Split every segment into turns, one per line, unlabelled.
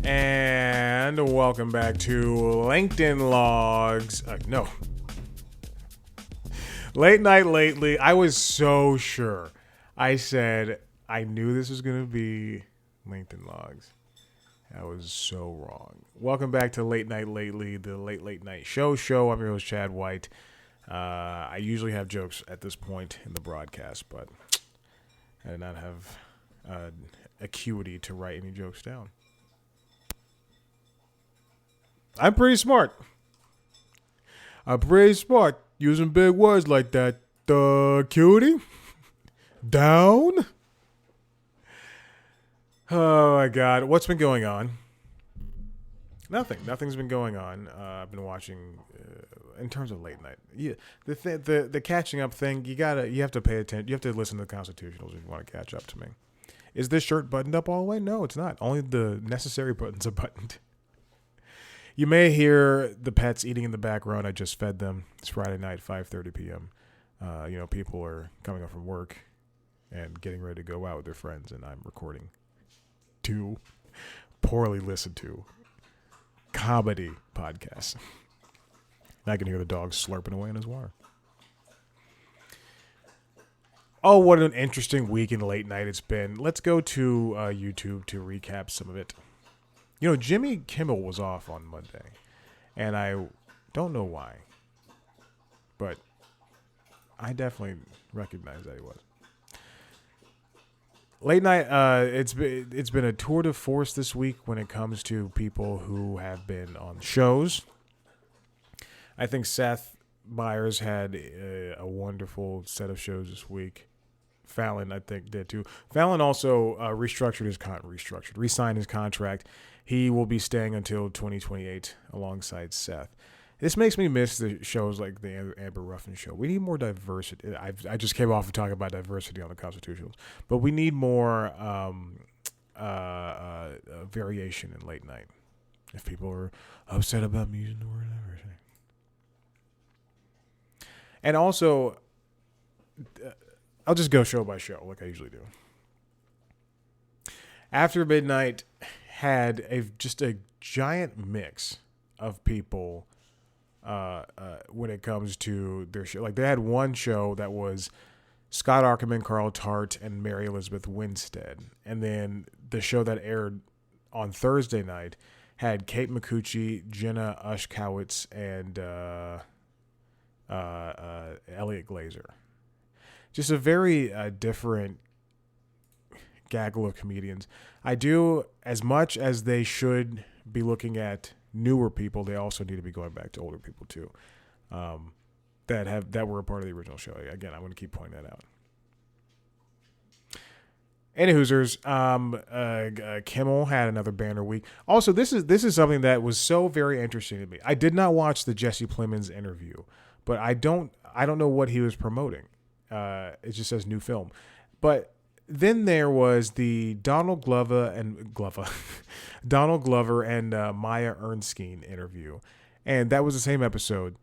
And welcome back to LinkedIn Logs. No. Late Night Lately. I was so sure. I said I knew this was going to be LinkedIn Logs. I was so wrong. Welcome back to Late Night Lately, the late night show. I'm your host, Chad White. I usually have jokes at this point in the broadcast, but I did not have acuity to write any jokes down. I'm pretty smart. Using big words like that. Acuity? Down? Oh my God. What's been going on? Nothing. Nothing's been going on. I've been watching, in terms of late night. Yeah, the catching up thing. You have to pay attention. You have to listen to the constitutionals if you want to catch up to me. Is this shirt buttoned up all the way? No, it's not. Only the necessary buttons are buttoned. You may hear the pets eating in the background. I just fed them. It's Friday night, 5:30 p.m. People are coming up from work and getting ready to go out with their friends, and I'm recording two poorly listened to comedy podcasts. And I can hear the dog slurping away in his water. Oh, what an interesting week in late night it's been. Let's go to YouTube to recap some of it. You know, Jimmy Kimmel was off on Monday, and I don't know why, but I definitely recognize that he was. Late night, it's been a tour de force this week when it comes to people who have been on shows. I think Seth Meyers had a wonderful set of shows this week. Fallon, I think, did too. Fallon also re-signed his contract. He will be staying until 2028 alongside Seth. This makes me miss the shows like the Amber Ruffin show. We need more diversity. I just came off of talking about diversity on the Constitutionals, but we need more variation in late night. If people are upset about me using the word diversity, and also, I'll just go show by show like I usually do. After Midnight had just a giant mix of people when it comes to their show. Like, they had one show that was Scott Aukerman, Carl Tart, and Mary Elizabeth Winstead. And then the show that aired on Thursday night had Kate McCucci, Jenna Ushkowitz, and Elliot Glazer. Just a very different gaggle of comedians. I do, as much as they should be looking at newer people, they also need to be going back to older people too, that were a part of the original show. Again, I'm going to keep pointing that out. Any Hoosers, Kimmel had another banner week. Also, this is something that was so very interesting to me. I did not watch the Jesse Plemons interview, but I don't know what he was promoting. It just says new film, but then there was the Donald Glover and Maya Ernstine interview, and that was the same episode.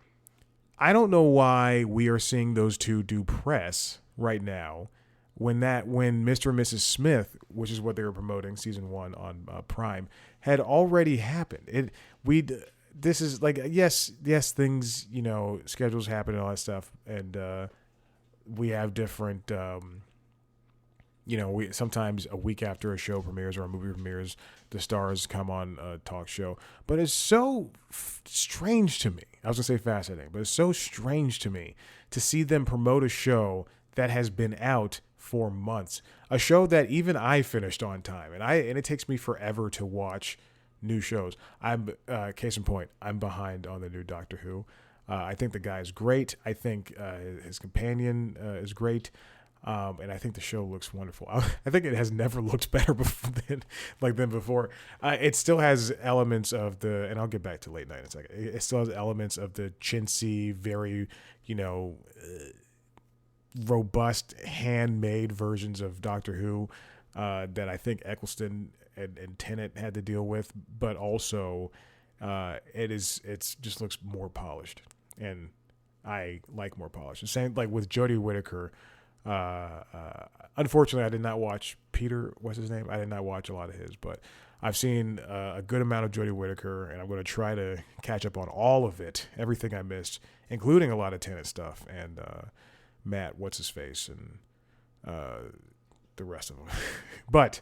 I don't know why we are seeing those two do press right now when Mr. and Mrs. Smith, which is what they were promoting, season 1 on Prime, had already happened. This is like, yes, things, schedules happen and all that stuff, and we have different. We sometimes a week after a show premieres or a movie premieres, the stars come on a talk show. But it's so strange to me. I was going to say fascinating, but it's so strange to me to see them promote a show that has been out for months. A show that even I finished on time. And it takes me forever to watch new shows. Case in point, I'm behind on the new Doctor Who. I think the guy is great. I think his companion is great. And I think the show looks wonderful. I think it has never looked better than before. It still has elements of and I'll get back to late night in a second. It still has elements of the chintzy, very, robust, handmade versions of Doctor Who that I think Eccleston and Tennant had to deal with. But also, it just looks more polished, and I like more polished. The same like with Jodie Whittaker. Unfortunately, I did not watch Peter. What's his name? I did not watch a lot of his, but I've seen a good amount of Jodie Whittaker, and I'm going to try to catch up on all of it, everything I missed, including a lot of Tenet stuff and Matt, what's his face, and the rest of them. But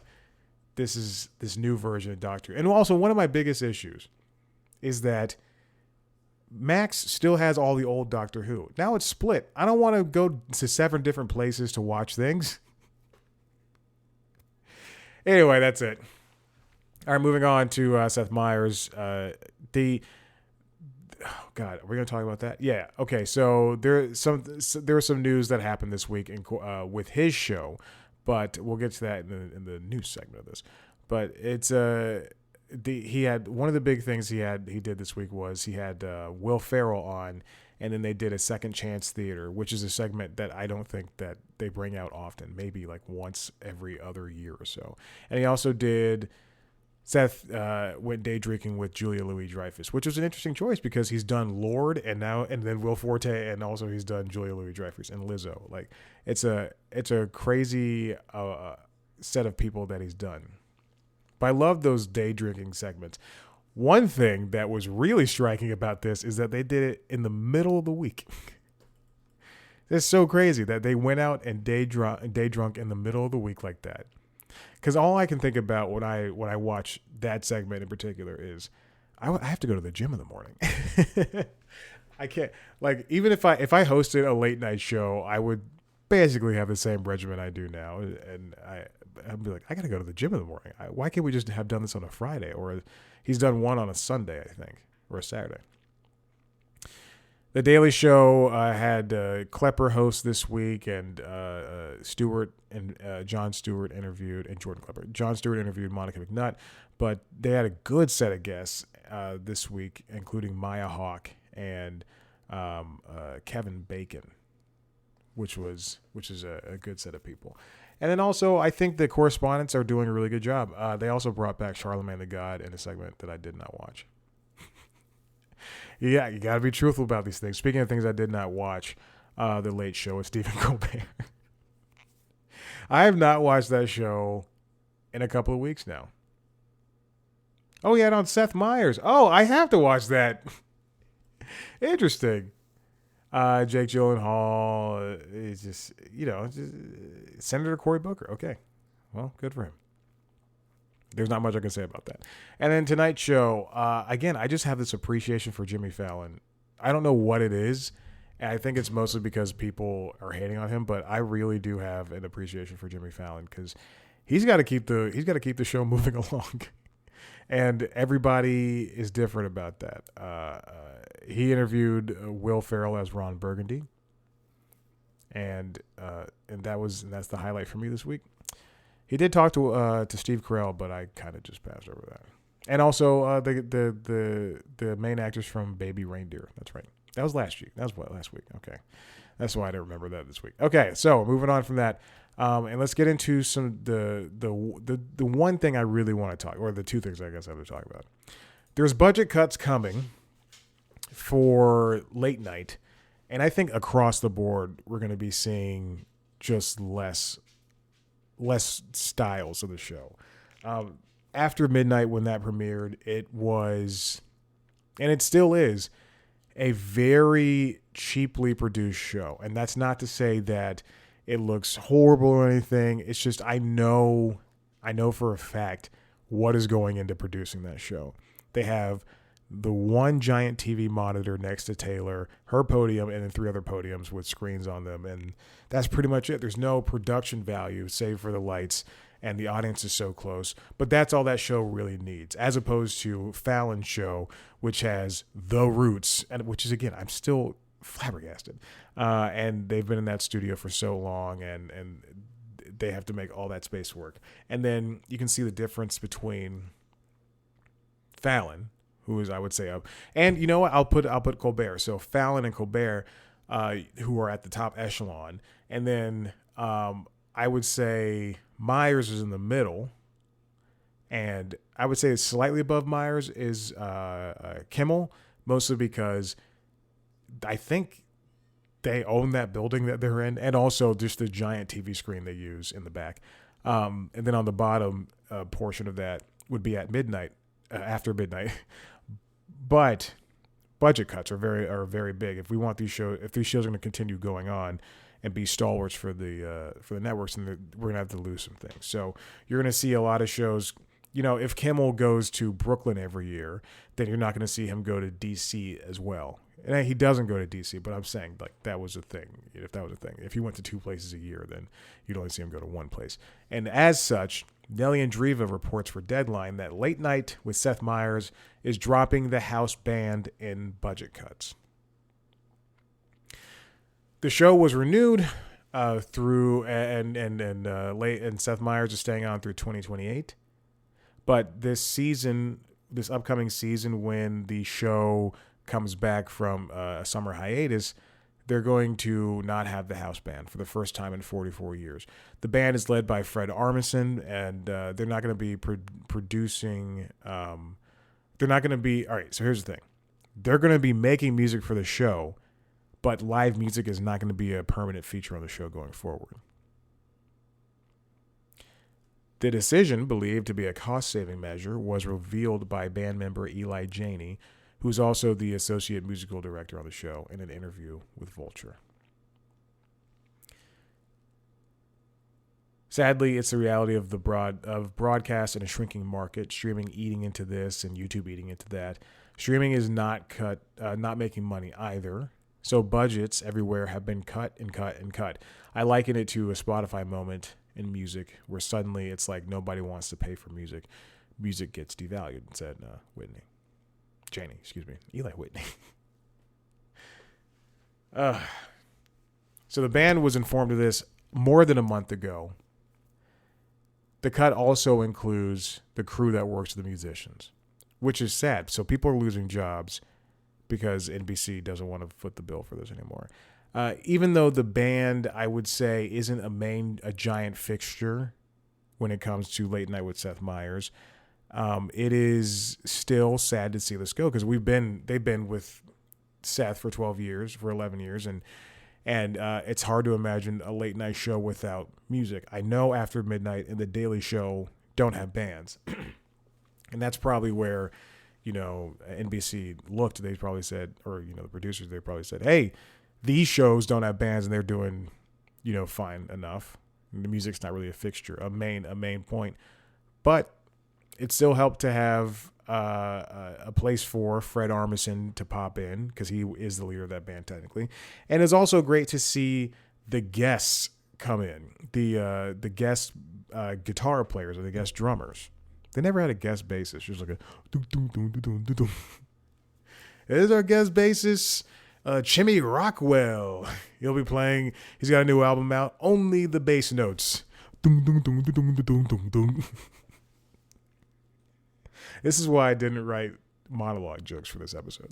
this is this new version of Doctor. And also, one of my biggest issues is that Max still has all the old Doctor Who. Now it's split. I don't want to go to 7 different places to watch things. Anyway, that's it. All right, moving on to Seth Meyers. Oh God, are we going to talk about that? Yeah. Okay. So there was some news that happened this week with his show, but we'll get to that in the news segment of this. But it's he had one of the big things he did this week was he had Will Ferrell on, and then they did a Second Chance Theater, which is a segment that I don't think that they bring out often, maybe like once every other year or so. And he also did Seth went day drinking with Julia Louis-Dreyfus, which was an interesting choice because he's done Lord and then Will Forte, and also he's done Julia Louis-Dreyfus and Lizzo. Like it's a crazy set of people that he's done. But I love those day drinking segments. One thing that was really striking about this is that they did it in the middle of the week. It's so crazy that they went out and day drunk in the middle of the week like that. Because all I can think about when I watch that segment in particular is I have to go to the gym in the morning. I can't, like, even if I hosted a late night show, I would basically have the same regimen I do now, and I'd be like, I gotta go to the gym in the morning. Why can't we just have done this on a Friday? Or he's done one on a Sunday, I think, or a Saturday. The Daily Show had Klepper host this week, and Stewart and Jon Stewart interviewed, and Jordan Klepper. Jon Stewart interviewed Monica McNutt, but they had a good set of guests this week, including Maya Hawke and Kevin Bacon, which is a good set of people. And then also, I think the correspondents are doing a really good job. They also brought back Charlemagne the God in a segment that I did not watch. Yeah, you got to be truthful about these things. Speaking of things I did not watch, The Late Show with Stephen Colbert. I have not watched that show in a couple of weeks now. Oh, yeah, on Seth Meyers. Oh, I have to watch that. Interesting. Jake Gyllenhaal is just Senator Cory Booker. Okay. Well, good for him. There's not much I can say about that. And then tonight's show, again, I just have this appreciation for Jimmy Fallon. I don't know what it is. And I think it's mostly because people are hating on him, but I really do have an appreciation for Jimmy Fallon because he's got to keep the show moving along. And everybody is different about that. He interviewed Will Ferrell as Ron Burgundy, and that's the highlight for me this week. He did talk to Steve Carell, but I kind of just passed over that. And also the main actors from Baby Reindeer. That's right. That was last week. Last week. Okay, that's why I didn't remember that this week. Okay, so moving on from that. And let's get into some the one thing I really want to talk, or the two things I guess I have to talk about. There's budget cuts coming for late night, and I think across the board we're going to be seeing just less styles of the show. After midnight, when that premiered, it was, and it still is, a very cheaply produced show. And that's not to say that it looks horrible or anything. It's just I know for a fact what is going into producing that show. They have the one giant TV monitor next to Taylor, her podium, and then 3 other podiums with screens on them. And that's pretty much it. There's no production value save for the lights, and the audience is so close. But that's all that show really needs, as opposed to Fallon's show, which has The Roots, and which is, again, I'm still flabbergasted. And they've been in that studio for so long, and they have to make all that space work. And then you can see the difference between Fallon, who is, I would say, and you know what? I'll put Colbert. So Fallon and Colbert, who are at the top echelon, and then I would say Myers is in the middle, and I would say slightly above Myers is Kimmel, mostly because I think they own that building that they're in, and also just the giant TV screen they use in the back. And then on the bottom portion of that would be at midnight, after midnight. But budget cuts are very big. If these shows are going to continue going on and be stalwarts for the networks, and we're going to have to lose some things. So you're going to see a lot of shows. If Kimmel goes to Brooklyn every year, then you're not going to see him go to DC as well. And he doesn't go to DC, but I'm saying like that was a thing. If that was a thing, if he went to 2 places a year, then you'd only see him go to 1 place. And as such, Nelly Andreeva reports for Deadline that Late Night with Seth Meyers is dropping the house band in budget cuts. The show was renewed through and Seth Meyers is staying on through 2028. But this upcoming season, when the show comes back from a summer hiatus, they're going to not have the house band for the first time in 44 years. The band is led by Fred Armisen, and they're not going to be producing. They're not going to be. All right, so here's the thing. They're going to be making music for the show, but live music is not going to be a permanent feature on the show going forward. The decision, believed to be a cost-saving measure, was revealed by band member Eli Janey, who's also the associate musical director on the show, in an interview with Vulture. Sadly, it's the reality of broadcast in a shrinking market, streaming eating into this and YouTube eating into that. Streaming is not making money either. So budgets everywhere have been cut and cut and cut. I liken it to a Spotify moment in music where suddenly it's like nobody wants to pay for music. Music gets devalued, said Eli Whitney. So the band was informed of this more than a month ago. The cut also includes the crew that works with the musicians, which is sad. So people are losing jobs because NBC doesn't want to foot the bill for this anymore. Even though the band, I would say, isn't a giant fixture when it comes to Late Night with Seth Meyers, it is still sad to see this go, because they've been with Seth for 11 years, and it's hard to imagine a late night show without music. I know After Midnight and The Daily Show don't have bands, and that's probably where NBC looked. They probably said, or the producers, they probably said, hey, these shows don't have bands and they're doing, fine enough. And the music's not really a fixture, a main point. But it still helped to have a place for Fred Armisen to pop in, because he is the leader of that band technically. And it's also great to see the guests come in, the guest guitar players or the guest drummers. They never had a guest bassist. Just like a doom, doom, doom, doom, doom, doom. There's our guest bassist, Jimmy Rockwell. He'll be playing. He's got a new album out. Only the bass notes. Doom, doom, doom, doom, doom, doom, doom. This is why I didn't write monologue jokes for this episode.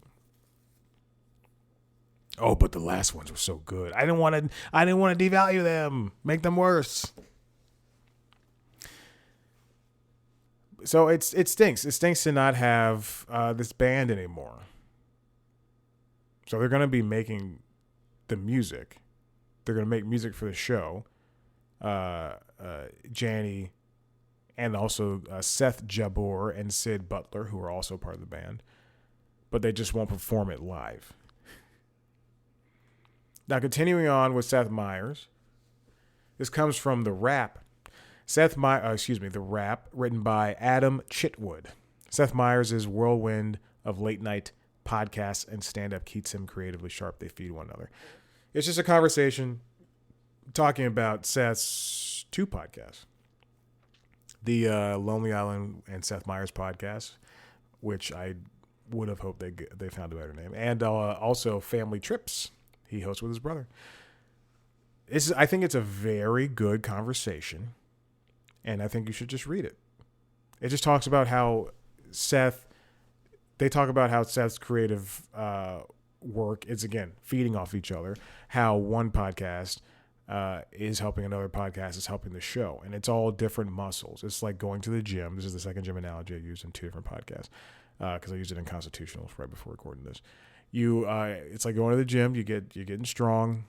Oh, but the last ones were so good. I didn't want to devalue them, make them worse. So it stinks. It stinks to not have this band anymore. So they're going to be making the music. They're going to make music for the show. Janny and also Seth Jabor and Sid Butler, who are also part of the band. But they just won't perform it live. Now, continuing on with Seth Meyers. This comes from The Rap. The Rap, written by Adam Chitwood. Seth Meyers' whirlwind of late night podcasts and stand-up keeps him creatively sharp. They feed one another. It's just a conversation talking about Seth's 2 podcasts. The Lonely Island and Seth Meyers podcast, which I would have hoped they found a better name. And also Family Trips. He hosts with his brother. I think it's a very good conversation. And I think you should just read it. It just talks about how Seth's creative work is, again, feeding off each other. How one podcast is helping another podcast is helping the show. And it's all different muscles. It's like going to the gym. This is the second gym analogy I used in 2 different podcasts, because I used it in Constitutionals right before recording this. It's like going to the gym. You're getting strong.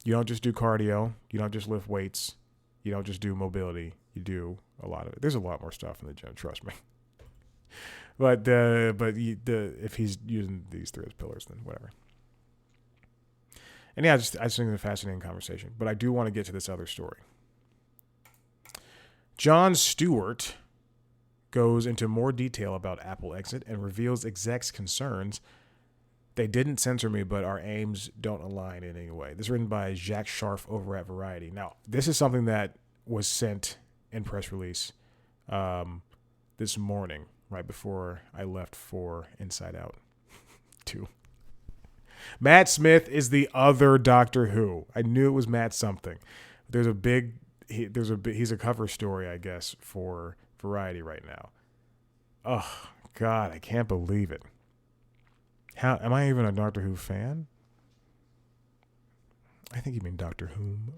You don't just do cardio. You don't just lift weights. You don't just do mobility. You do a lot of it. There's a lot more stuff in the gym. Trust me. If he's using these three as pillars, then whatever. And yeah, I just think it's a fascinating conversation. But I do want to get to this other story. Jon Stewart goes into more detail about Apple exit and reveals execs' concerns. They didn't censor me, but our aims don't align in any way. This is written by Jacques Scharf over at Variety. Now, this is something that was sent in press release this morning, right before I left for Inside Out 2. Matt Smith is the other Doctor Who. I knew it was Matt something. He's a cover story, I guess, for Variety right now. Oh, God, I can't believe it. How am I even a Doctor Who fan? I think you mean Doctor Whom.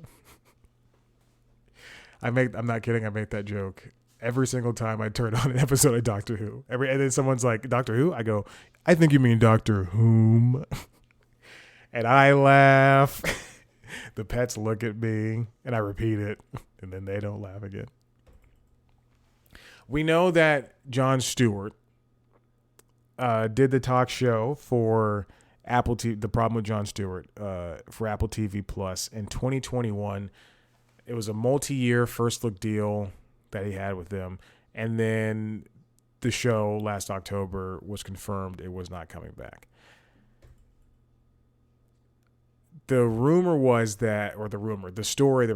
I'm not kidding. I make that joke every single time I turn on an episode of Doctor Who. And then someone's like, Doctor Who? I go, I think you mean Doctor Whom. And I laugh. The pets look at me and I repeat it. And then they don't laugh again. We know that Jon Stewart did the talk show for Apple TV, The Problem with Jon Stewart, for Apple TV Plus in 2021. It was a multi-year first look deal that he had with them. And then the show last October was confirmed it was not coming back. The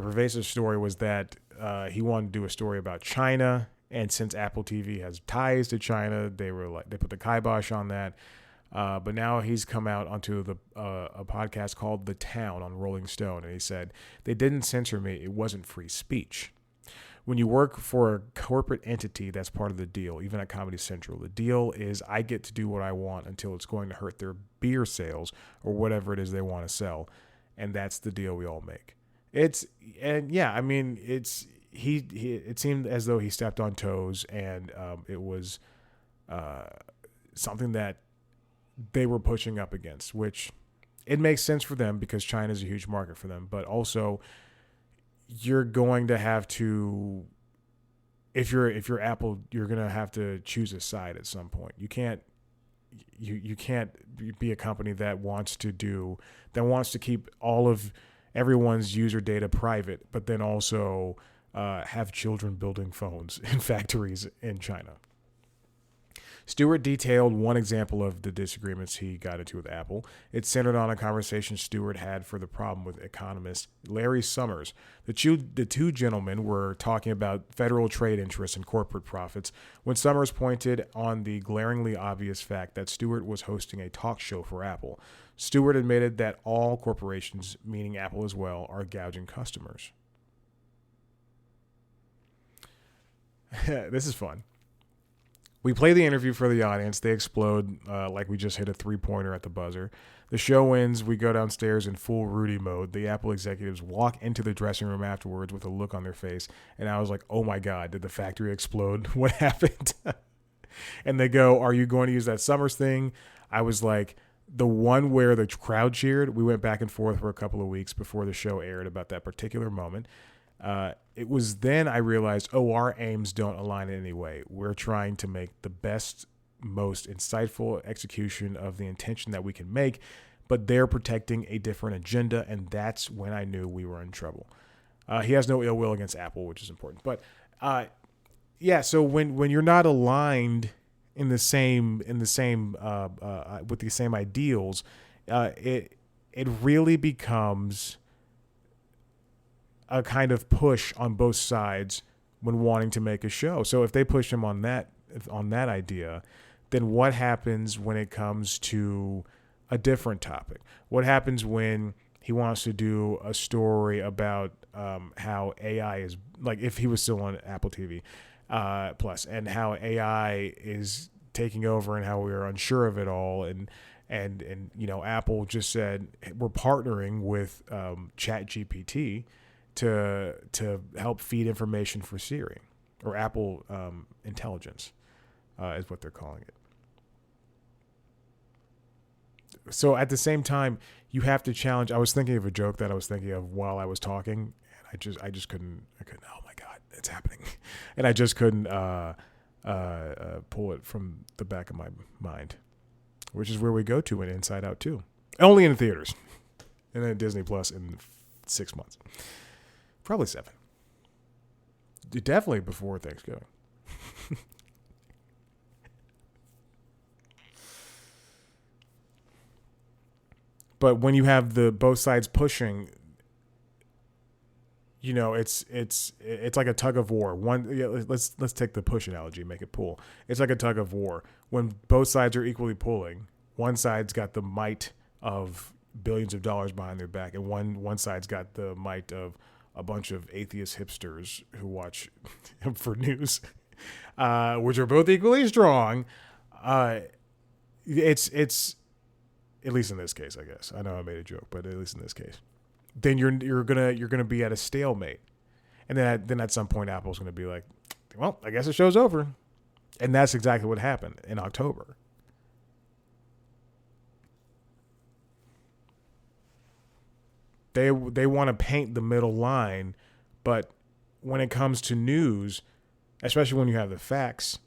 pervasive story was that he wanted to do a story about China. And since Apple TV has ties to China, they put the kibosh on that. But now he's come out onto a podcast called The Town on Rolling Stone, and he said, they didn't censor me. It wasn't free speech. When you work for a corporate entity, that's part of the deal, even at Comedy Central. The deal is I get to do what I want until it's going to hurt their beer sales or whatever it is they want to sell. And that's the deal we all make. It seemed as though he stepped on toes, and it was something that they were pushing up against, which it makes sense for them because China is a huge market for them. But also, you're going to have to, if you're Apple, you're going to have to choose a side at some point. You can't be a company that wants to keep all of everyone's user data private, but then also have children building phones in factories in China. Stewart detailed one example of the disagreements he got into with Apple. It centered on a conversation Stewart had for The Problem with economist Larry Summers. The two gentlemen were talking about federal trade interests and corporate profits when Summers pointed on the glaringly obvious fact that Stewart was hosting a talk show for Apple. Stewart admitted that all corporations, meaning Apple as well, are gouging customers. This is fun. We play the interview for the audience. They explode like we just hit a three-pointer at the buzzer. The show ends. We go downstairs in full Rudy mode. The Apple executives walk into the dressing room afterwards with a look on their face. And I was like, oh, my God, did the factory explode? What happened? And they go, are you going to use that Summers thing? I was like, the one where the crowd cheered, we went back and forth for a couple of weeks before the show aired about that particular moment. It was then I realized, our aims don't align in any way. We're trying to make the best, most insightful execution of the intention that we can make, but they're protecting a different agenda, and that's when I knew we were in trouble. He has no ill will against Apple, which is important. But so when you're not aligned in the same with the same ideals, it really becomes a kind of push on both sides when wanting to make a show. So if they push him on that idea, then what happens when it comes to a different topic? What happens when he wants to do a story about how AI is, like if he was still on Apple TV Plus, and how AI is taking over and how we are unsure of it all, and Apple just said we're partnering with ChatGPT to help feed information for Siri, or Apple Intelligence is what they're calling it. So at the same time, you have to challenge. I was thinking of a joke that I was thinking of while I was talking, and I just couldn't. Oh my God, it's happening, and I just couldn't pull it from the back of my mind, which is where we go to in Inside Out 2, only in theaters, and then Disney Plus in 6 months, probably 7. Definitely before Thanksgiving. But when you have the both sides pushing, it's like a tug of war. Let's take the push analogy and make it pull. It's like a tug of war. When both sides are equally pulling, one side's got the might of billions of dollars behind their back, and one side's got the might of a bunch of atheist hipsters who watch for news, which are both equally strong. It's at least in this case, I guess. I know I made a joke, but at least in this case, then you're gonna be at a stalemate, and then at some point Apple's gonna be like, well, I guess the show's over, and that's exactly what happened in October. They want to paint the middle line, but when it comes to news, especially when you have the facts,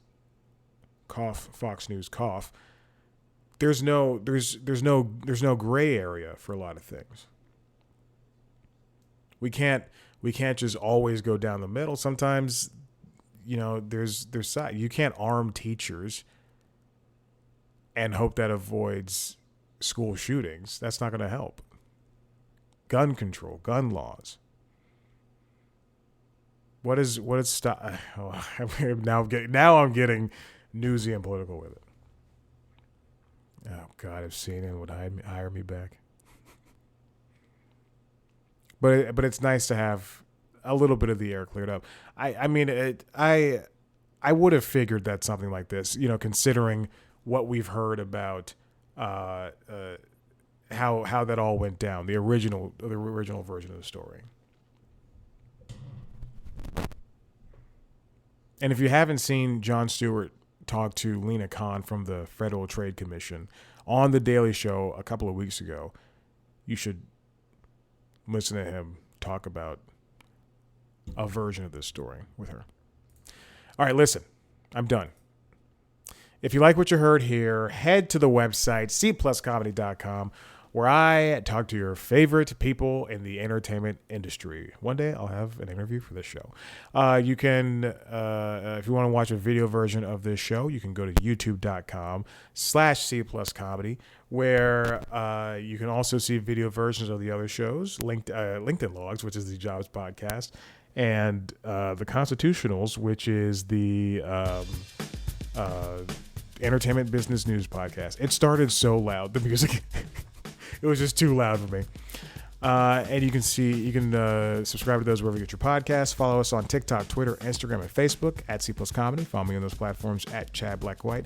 cough, Fox News, cough. There's no gray area for a lot of things. We can't just always go down the middle. Sometimes, there's side. You can't arm teachers and hope that avoids school shootings. That's not going to help. Gun control, gun laws. What is stop? Oh, now I'm getting newsy and political with it. Oh God, if CNN would hire me back. But it's nice to have a little bit of the air cleared up. I would have figured that something like this, considering what we've heard about how that all went down, the original version of the story. And if you haven't seen Jon Stewart talk to Lena Khan from the Federal Trade Commission on The Daily Show a couple of weeks ago, you should listen to him talk about a version of this story with her. All right, listen, I'm done. If you like what you heard here, head to the website, cpluscomedy.com, where I talk to your favorite people in the entertainment industry. One day I'll have an interview for this show. You can, if you want to watch a video version of this show, you can go to youtube.com/cpluscomedy, where you can also see video versions of the other shows, LinkedIn Logs, which is the Jobs podcast, and the Constitutionals, which is the entertainment business news podcast. It started so loud, the music. It was just too loud for me. And you can subscribe to those wherever you get your podcasts. Follow us on TikTok, Twitter, Instagram, and Facebook at C Plus Comedy. Follow me on those platforms at Chad Blackwhite.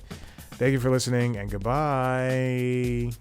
Thank you for listening, and goodbye.